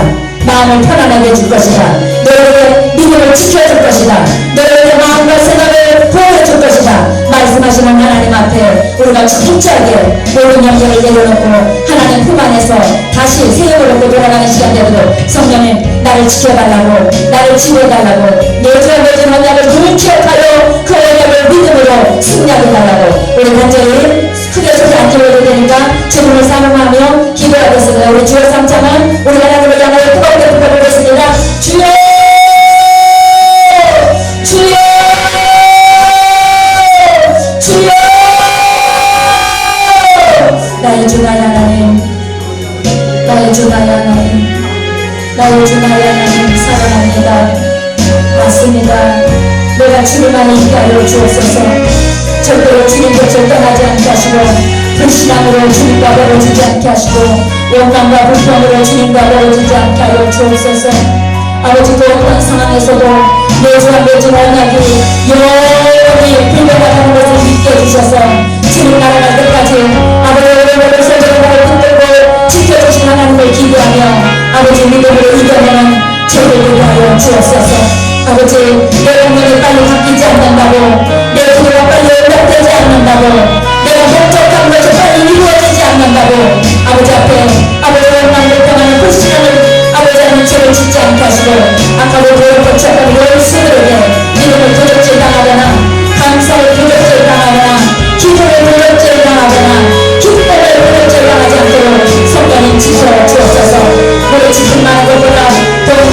마음을 편안하게 해줄 것이다. 너희의 믿음을 지켜줄 것이다. 너희의 마음과 생각을 보호해줄 것이다. 말씀하시는 하나님 앞에 우리가 철저하게 모든 염려를 내려놓고 하나님 품 안에서 다시 새 힘을 얻고 돌아가는 시간 되도록 성령님 나를 지켜달라고 나를 지켜달라고 내 주와 맺은 언약을 늘 기억하여 그 언약을 믿음으로 승리하게 달라고 우리 간절히 크게 소리 안 들려도 되니까 주님을 사랑하며 기도하겠습니다. 우리 주여 삼창은 우리 하나님을 향하여 뜨겁게 부탁드리겠습니다. 주여 주여 주여 나의 주 나의 하나님 나의 주 나의 하나님 나의 주 나의 하나님 사랑합니다. 맞습니다. 내가 주님 안에 있게 하여 주옵소서. 절대로 주님께 절단하지 않게 하시고 불신앙으로 주님과 멀어지지 않게 하시고 원망과 불평으로 주님과 멀어지지 않게 하여 주옵소서. 아버지도 어떤 상황에서도 내 주와 맺은 언약이 영원히 불변하다는 것을 믿게 해주셔서 주님 나라갈 때까지 아버지의 여러분을 세계적으로 붙들고 지켜주신 하나님을 기도하며 아버지 믿음으로 이겨내는 저희를 되게 하여 주옵소서. 아버지 내 운명이 빨리 바뀌지 않는다고 내 기도가 빨리 응답되지 않는다고 내가 목적한 것이 빨리 이루어지지 않는다고 아버지 앞에 아버지의 원망을 평하는 불신앙을 아버지 하나님 죄를 짓지 않게 하시고 아까도 그렇게 취약한 열수들에게 믿음을 도적질 당하거나 감사를 도적질 당하거나 기도를 도적질 당하거나 기쁨을 도적질 당하지 않도록 성령님 지켜 주옵소서. 우리 지킬만한 것보다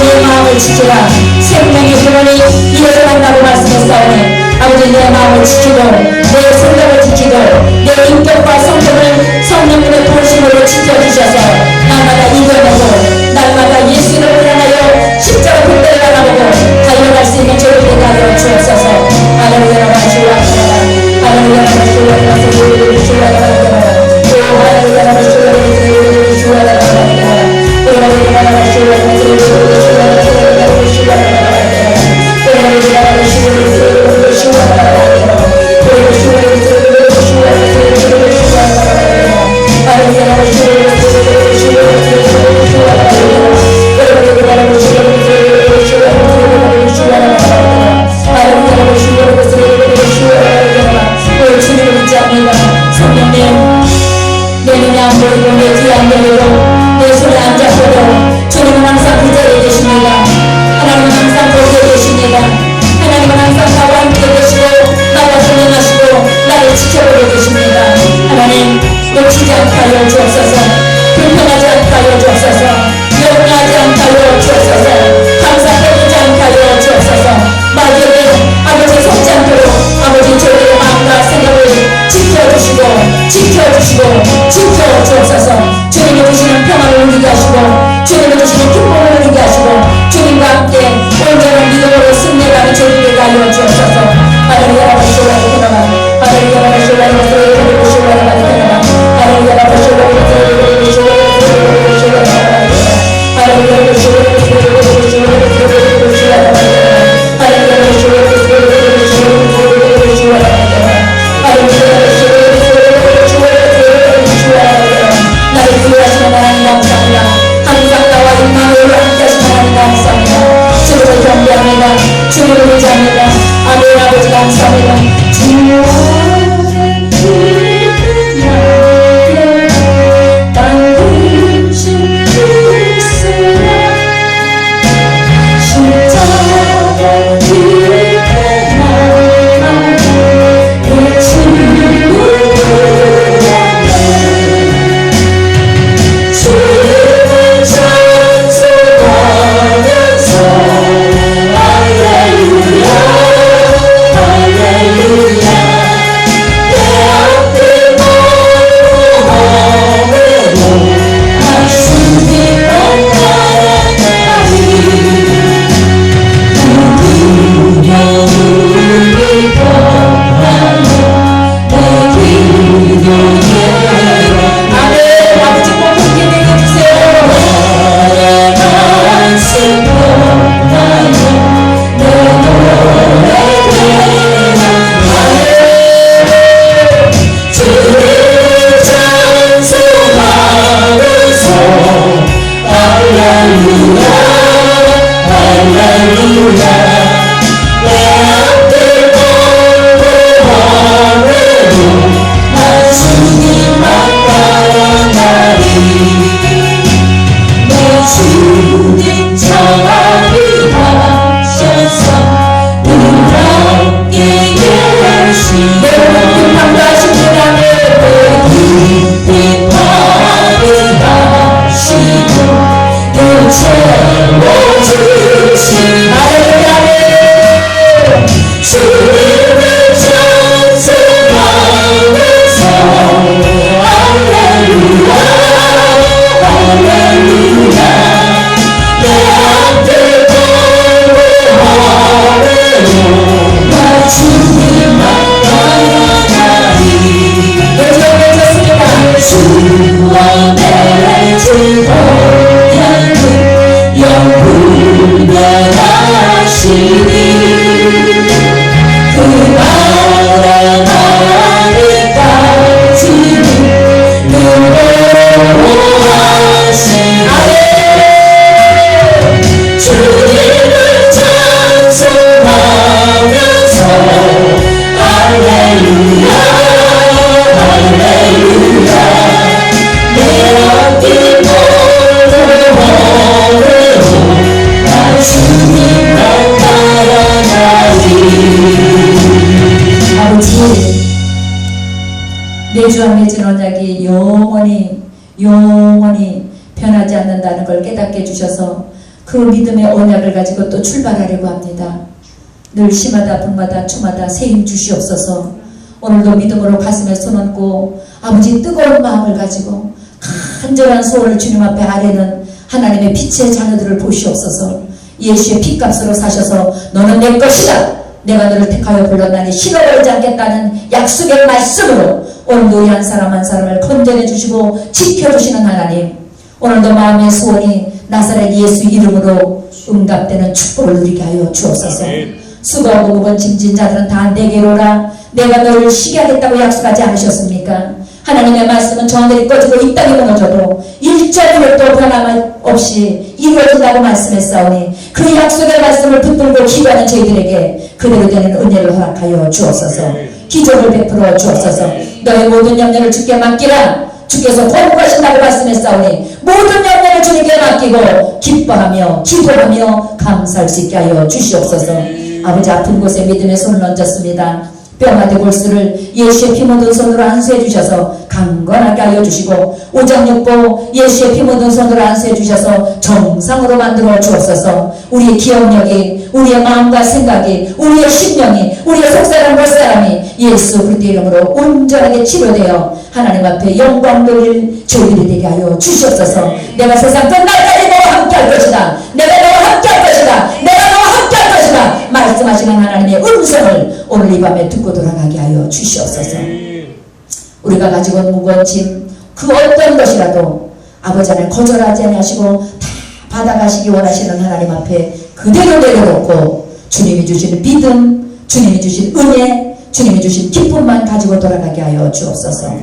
내 마음을 지키라. 생명의 근원이 이어져 간다고 말씀했사오니 아버지 내 마음을 지키고 내 생각을 지키고 내 인격과 성품을 성령님의 보심으로 지켜주셔서 날마다 이겨내고 날마다 예수를 향하여 십자가 불대를 바라보고 달려갈 수 있는 저를 되게 하여 주옵소서. 할렐루야 마시와 할렐루야 마시와 Hallelujah. 주님을 의지합니다. 아멘. 아버지 감사합니다. 주님의 내 주와 맺은 언약이 영원히 변하지 않는다는 걸 깨닫게 해주셔서 그 믿음의 언약을 가지고 또 출발하려고 합니다. 늘 시마다 분마다 초마다 새힘 주시옵소서. 오늘도 믿음으로 가슴에 손 얹고 아버지 뜨거운 마음을 가지고 간절한 소원을 주님 앞에 아뢰는 하나님의 빛의 자녀들을 보시옵소서. 예수의 핏값으로 사셔서 너는 내 것이다, 내가 너를 택하여 불렀나니 잃어버리지 않겠다는 약속의 말씀으로 오늘도 우리 한 사람 한 사람을 건전해 주시고 지켜주시는 하나님, 오늘도 마음의 소원이 나사렛 예수 이름으로 응답되는 축복을 누리게 하여 주옵소서. 수고하고 무거운 짐진 자들은 다 내게로라. 내가 너를 쉬게 하겠다고 약속하지 않으셨습니까? 하나님의 말씀은 저 하늘이 꺼지고 이 땅이 무너져도 일절이라도 변함 없이 이루어진다고 말씀했사오니 그 약속의 말씀을 붙들고 기도하는 저희들에게 그대로 되는 은혜를 허락하여 주옵소서. 기적을 베풀어 주옵소서. 너의 모든 염려를 주께 맡기라. 주께서 거룩하신다고 말씀했사오니 모든 염려를 주님께 맡기고 기뻐하며 기도하며 감사할 수 있게 하여 주시옵소서. 아버지, 아픈 곳에 믿음의 손을 얹었습니다. 뼈마디 골수를 예수의 피 묻은 손으로 안수해 주셔서 강건하게 하여 주시고 오장육부 예수의 피 묻은 손으로 안수해 주셔서 정상으로 만들어 주옵소서. 우리의 기억력이, 우리의 마음과 생각이, 우리의 심령이, 우리의 속사람 벗사람이 예수 그리스도의 이름으로 온전하게 치료되어 하나님 앞에 영광 돌릴 저희들이 되게 하여 주시옵소서. 내가 세상 끝날까지 너와 함께 할 것이다. 내가 너와 함께 할 것이다. 내가 너와 함께 할 것이다. 말씀하시는 하나님의 음성을 오늘 이 밤에 듣고 돌아가게 하여 주시옵소서. 우리가 가지고 온 무거운 짐 그 어떤 것이라도 아버지 하나님 거절하지 아니하시고 다 받아가시기 원하시는 하나님 앞에 그대로 내려놓고 주님이 주시는 믿음, 주님이 주신 은혜, 주님이 주신 기쁨만 가지고 돌아가게 하여 주옵소서.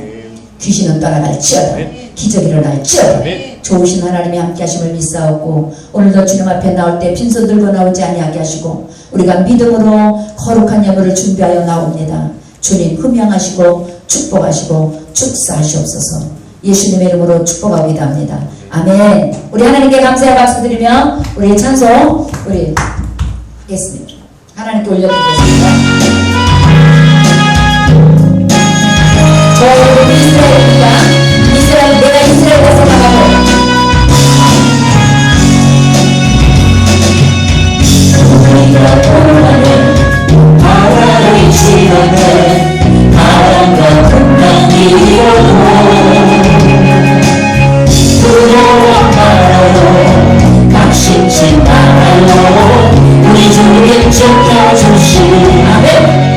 귀신은 떠나갈지어다. 기적이 일어날지어다. 좋으신 하나님이 함께 하심을 믿사옵고 오늘도 주님 앞에 나올 때 빈손 들고 나오지 아니하게 하시고 우리가 믿음으로 거룩한 예물을 준비하여 나옵니다. 주님 흠양하시고 축복하시고 축사하시옵소서. 예수님의 이름으로 축복하옵니다 합니다. 아멘. 우리 하나님께 감사의 박수 드리며 우리 찬송 우리 하겠습니다. 하나님께 올려드리겠습니다. 저 이스라엘입니다. 이스라엘, 내가 이스라엘 가서 나가고 우리가 보라는 바다를 지나는 바람과 풍랑이 오고 두려워 말아요 각심치 말아요 우리 주님 지켜주시니 아멘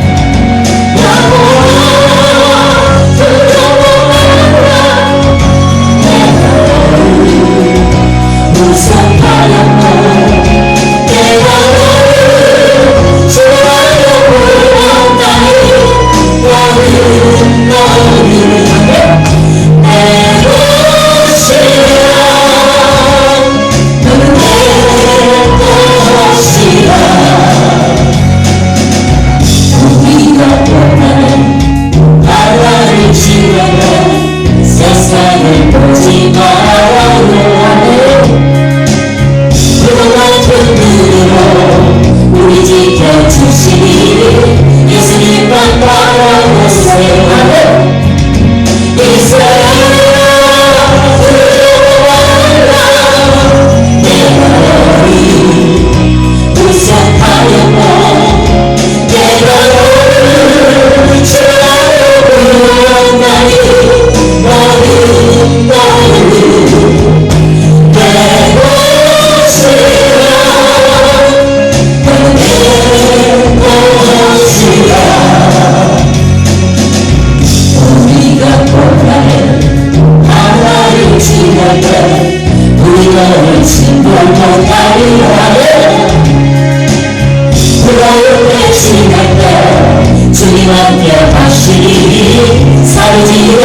세상을 보지 말아요 그동안 큰 눈으로 우리 지켜주시니 예수님만 바라보세요 이스라엘 두려워하라 내가 너를 구속하였고 내가 너를 주하여 부르나니 너는 내 것이라 너는 내 것이라 우리가 보라는 바다를 지나게 우리 너를 친구로 따르하여 부러움에 지날 때 주님 함께 하시니 사르지로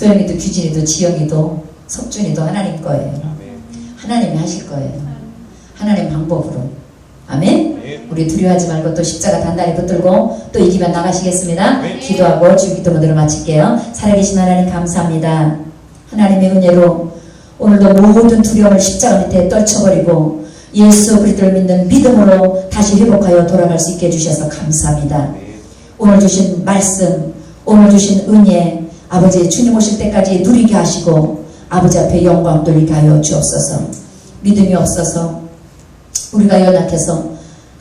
소영이도 규진이도 지영이도 석준이도 하나님 거예요. 하나님이 하실 거예요. 하나님 방법으로. 아멘. 우리 두려워하지 말고 또 십자가 단단히 붙들고 또 이기면 나가시겠습니다. 기도하고 주기 기도문으로 마칠게요. 살아계신 하나님 감사합니다. 하나님의 은혜로 오늘도 모든 두려움을 십자가 밑에 떨쳐버리고 예수 그리스도를 믿는 믿음으로 다시 회복하여 돌아갈 수 있게 해주셔서 감사합니다. 오늘 주신 말씀, 오늘 주신 은혜, 아버지 주님 오실 때까지 누리게 하시고 아버지 앞에 영광 돌리게 하여 주옵소서. 믿음이 없어서 우리가 연약해서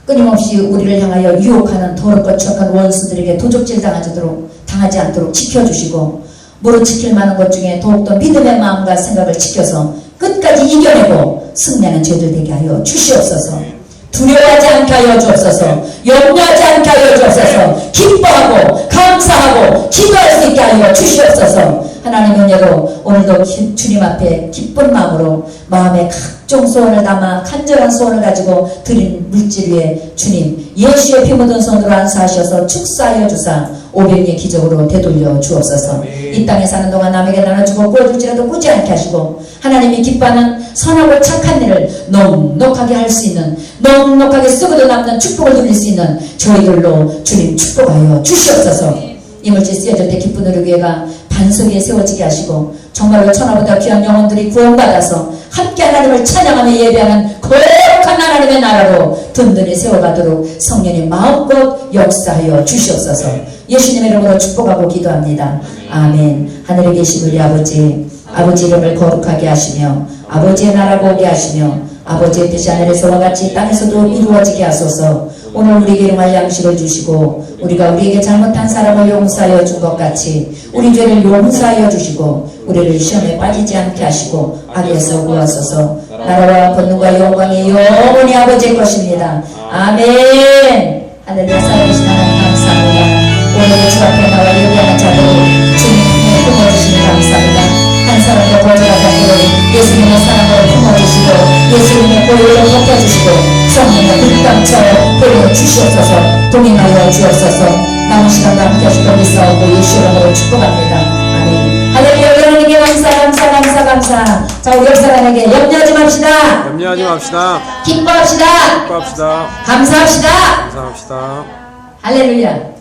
끊임없이 우리를 향하여 유혹하는 더럽고 추악한 원수들에게 도적질 당하지 않도록 지켜주시고 무릇 지킬 만한 것 중에 더욱더 믿음의 마음과 생각을 지켜서 끝까지 이겨내고 승리하는 죄들 되게 하여 주시옵소서. 두려워하지 않게 하여 주옵소서. 염려하지 않게 하여 주옵소서. 기뻐하고 감사하고 기도할 수 있게 하여 주시옵소서. 하나님의 은혜로 오늘도 주님 앞에 기쁜 마음으로 마음에 각종 소원을 담아 간절한 소원을 가지고 드린 물질 위에 주님 예수의 피 묻은 손으로 안수하셔서 축사하여 주사 500의 기적으로 되돌려 주옵소서. 이 땅에 사는 동안 남에게 나눠주고 보여줄지라도 꾸지 않게 하시고 하나님이 기뻐하는 선하고 착한 일을 넉넉하게 할 수 있는 넉넉하게 쓰고도 남는 축복을 누릴 수 있는 저희들로 주님 축복하여 주시옵소서. 이 물질 쓰여질 때 기쁜 의료교회가 반석 위에 세워지게 하시고 정말로 천하보다 귀한 영혼들이 구원받아서 함께 하나님을 찬양하며 예배하는 거룩한 하나님의 나라로 든든히 세워가도록 성령님 마음껏 역사하여 주시옵소서. 예수님의 이름으로 축복하고 기도합니다. 아멘. 하늘에 계신 우리 아버지 이름을 거룩하게 하시며 아버지의 나라가 오게 하시며 아버지의 뜻이 하늘에서와 같이 땅에서도 이루어지게 하소서. 오늘 우리에게 일용할 양식을 주시고 우리가 우리에게 잘못한 사람을 용서하여 준 것 같이 우리 죄를 용서하여 주시고 우리를 시험에 빠지지 않게 하시고 악에서 구하소서. 나라와 권능과 영광이 영원히 아버지의 것입니다. 아멘. 하늘에 살아계신 하나님 감사합니다. 오늘 주 앞에 나와 예배하는 자들 주님의 품어주시니 감사합니다. 한 사람도 거절하지 않도록 예수님의 사랑을 품어주시고 예수님의 보혈을 벗겨주시고 성령의 불감쳐 보여주시옵소서. 동행하여 주옵소서. 남은 시간도 함께 하시고 믿사오고 예수 이름으로 축복합니다. 아멘. 할렐루야. 하나님께 감사. 자, 우리 옆사람에게 염려하지 맙시다. 염려하지 맙시다. 기뻐합시다. 기뻐합시다. 감사합시다. 감사합시다. 할렐루야.